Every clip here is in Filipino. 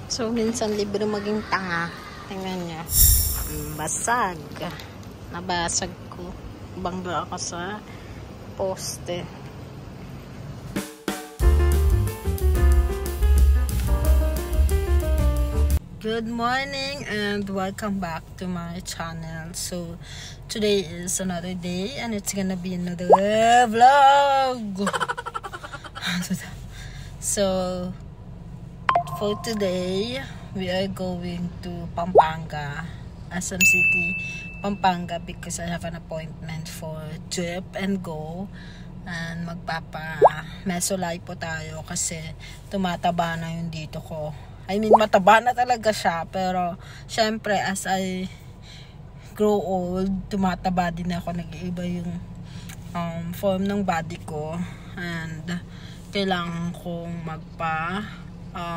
So, minsan libre maging tanga. Tingnan niya. Basag. Nabasag ko. Bangga ako sa poste. Good morning and welcome back to my channel. So, today is another day and it's gonna be another vlog. So, for today, we are going to Pampanga, SM City, Pampanga, because I have an appointment for trip and go. And magpapa-mesolay po tayo kasi tumataba na yung dito ko. I mean, mataba na talaga siya, pero syempre as I grow old, tumataba din ako, nag-iiba yung form ng body ko, and kailangan kong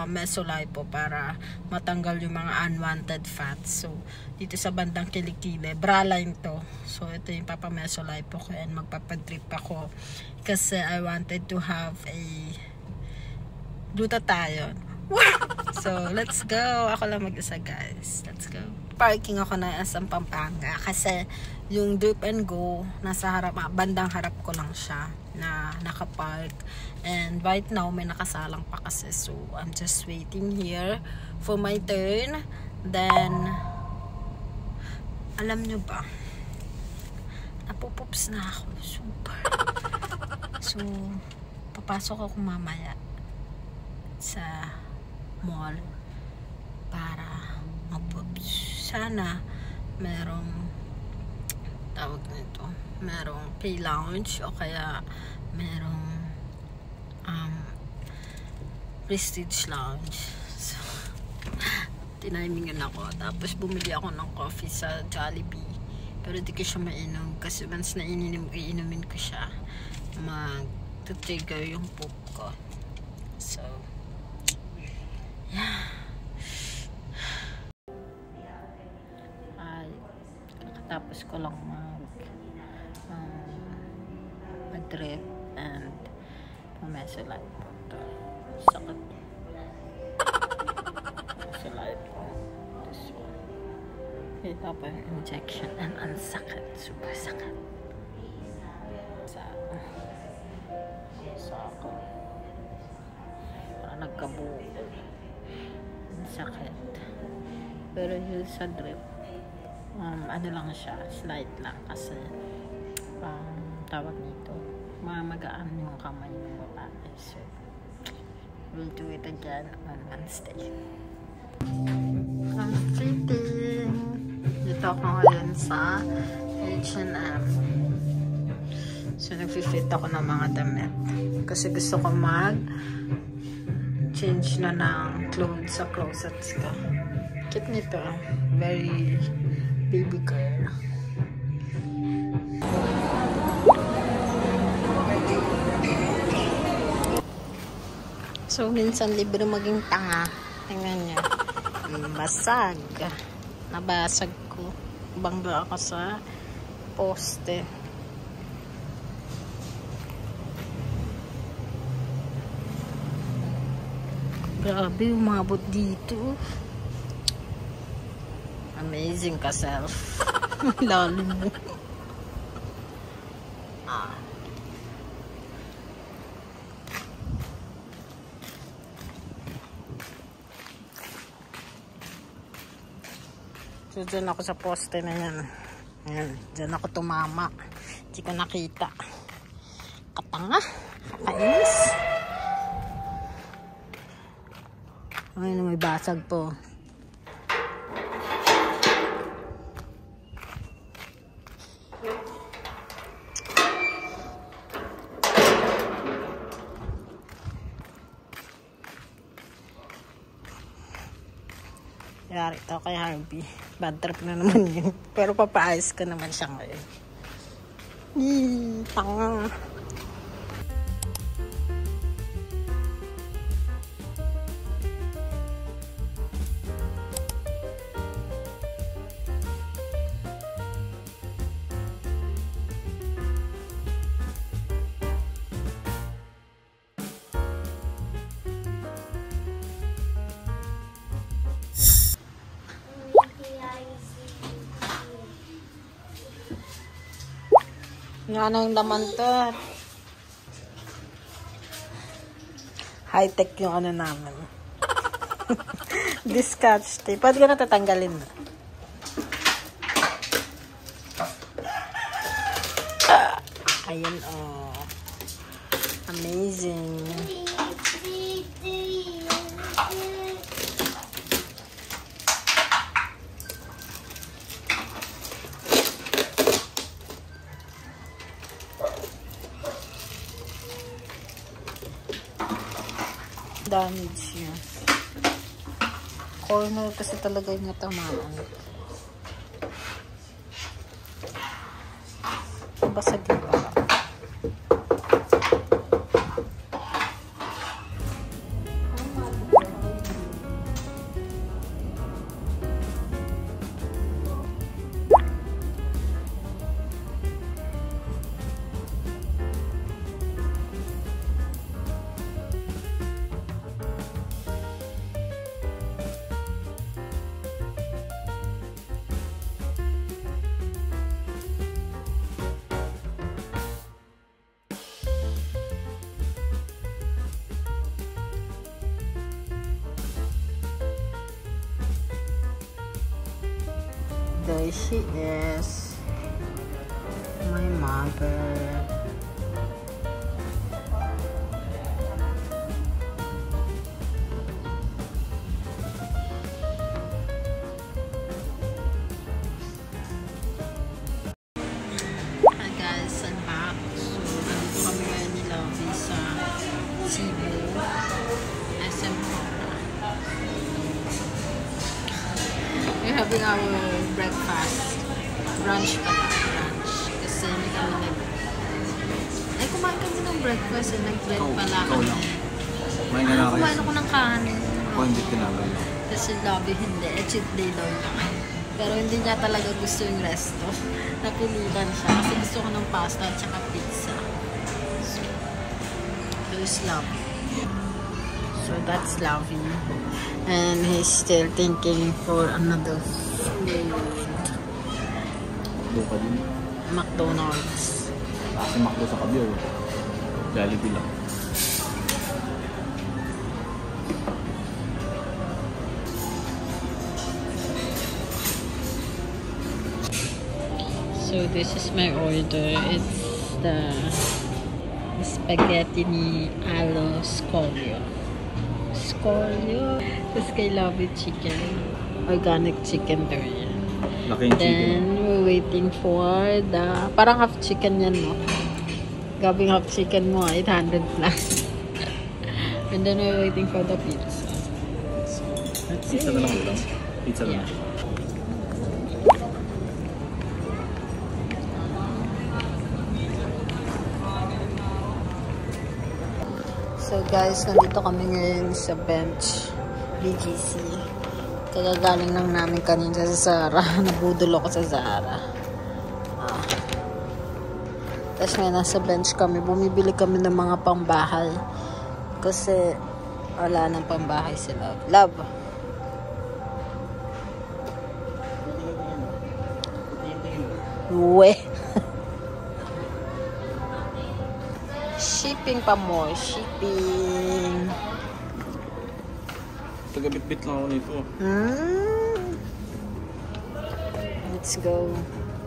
mesolay po para matanggal yung mga unwanted fats. So, dito sa bandang kilikili, bra line to. So, ito yung papamesolay po ko and magpapadrip ako kasi I wanted to have a glutathione. So, let's go. Ako lang mag-isa, guys. Let's go. Parking ako na sa Pampanga kasi yung drip and go nasa harap, bandang harap ko lang siya na nakapark, and right now may nakasalang pa kasi, so I'm just waiting here for my turn. Then alam nyo ba, napupups na ako super. So papasok ako mamaya sa mall para magpups. Sana merong tawag nito, merong pay lounge o kaya merong prestige lounge. So, tinimingan ako. Tapos bumili ako ng coffee sa Jollibee, pero di ko siya mainom kasi once na iinumin ko siya, mag-trigger yung poop ko. So, yeah. Tapos ko lang mag-drip and pumesolay po ito. Sakit. Pumesolay po. This one. Ito po yung injection and ang sakit. Super sakit. Sakit. Parang nagkabuo. Ang sakit. Pero yung sa drip, ano lang siya, slight lang kasi tawag nito, magaan yung kamay ng babae. So, we'll do it again on Wednesday. I'm sitting. Dito ako ngayon sa H&M. So, nag-fit ako ng mga damit kasi gusto ko change na ng clothes sa closets ko. Cute nito. Very baby girl. So, minsan libre maging tanga. Tingnan niya. Basag. Nabasag ko. Bangga ako sa poste. Grabe, umabot dito. Amazing ka, self. Lalim mo. So, dyan ako sa poste na yan. Ayan, dyan ako tumama. Hindi ko nakita. Katanga. Kainis. Ay, may basag po. Yari ito kay Harvey. Bad trip na naman yun. Pero papaayos ko naman siya ngayon. Tanga. Nga nang laman to. High-tech yung ano namin. This scotch tape. Pwede ka na tatanggalin na. Ayan, oh. Amazing. Damage niya. Corner kasi talaga niya tamaan. Basag yung baka. There she is, my mother. Hi guys, I'm back. So, nandito kami ngayon ni Lovey sa Cebu, SM Cora. We're having our breakfast. Brunch pala. Brunch. Kasi hindi kami ay, kumain kami ng breakfast and nag-bread pala kami. Kumain ka na kayo? Kumain ako ng kanin. Ako hindi tinanggal. Kasi Lovey hindi. Cheat day daw lang. Pero hindi niya talaga gusto yung resto. Napilitan siya. Kasi gusto ko ng pasta at saka pizza. So, there's Lovey. So that's Lovey. And he's still thinking for another food. Makdo pa din. McDonald's. Kasi Makdo sa Kabyo. Jollibee lang. So this is my order. It's the spaghetti ni Alo Scolio. Tapos kay Lovey chicken. Organic chicken daw yan. Laking chicken. Then we're waiting for the parang half chicken yan, no? Gabing half chicken mo 800 plus. And then we're waiting for the pizza. So that's Pizza na lang ulam. Pizza na lang. So guys, nandito kami ngayon sa bench BGC. Kagagaling lang namin kanina sa Zara. Nabudol ako sa Zara. Tapos ngayon nasa bench kami. Bumibili kami ng mga pangbahay. Kasi wala nang pangbahay si Love. Love! Uwe! Shipping pa more. Shipping. Tagabit-bit lang ako nito. Let's go.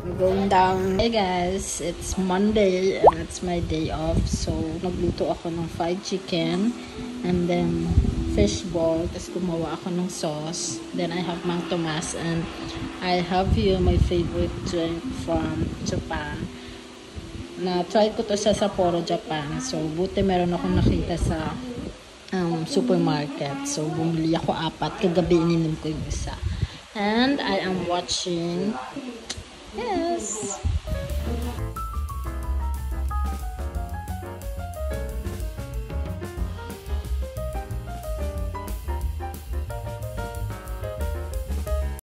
We're going down. Hey guys, it's Monday and it's my day off. So, nagluto ako ng fried chicken and then fish ball. Tapos gumawa ako ng sauce. Then I have Mang Tomas and I have here my favorite drink from Japan. Na-try ko to sa Sapporo, Japan. So, buti meron akong nakita sa supermarket. So, bumili ako 4. Kagabi ininom ko yung isa. And I am watching, yes,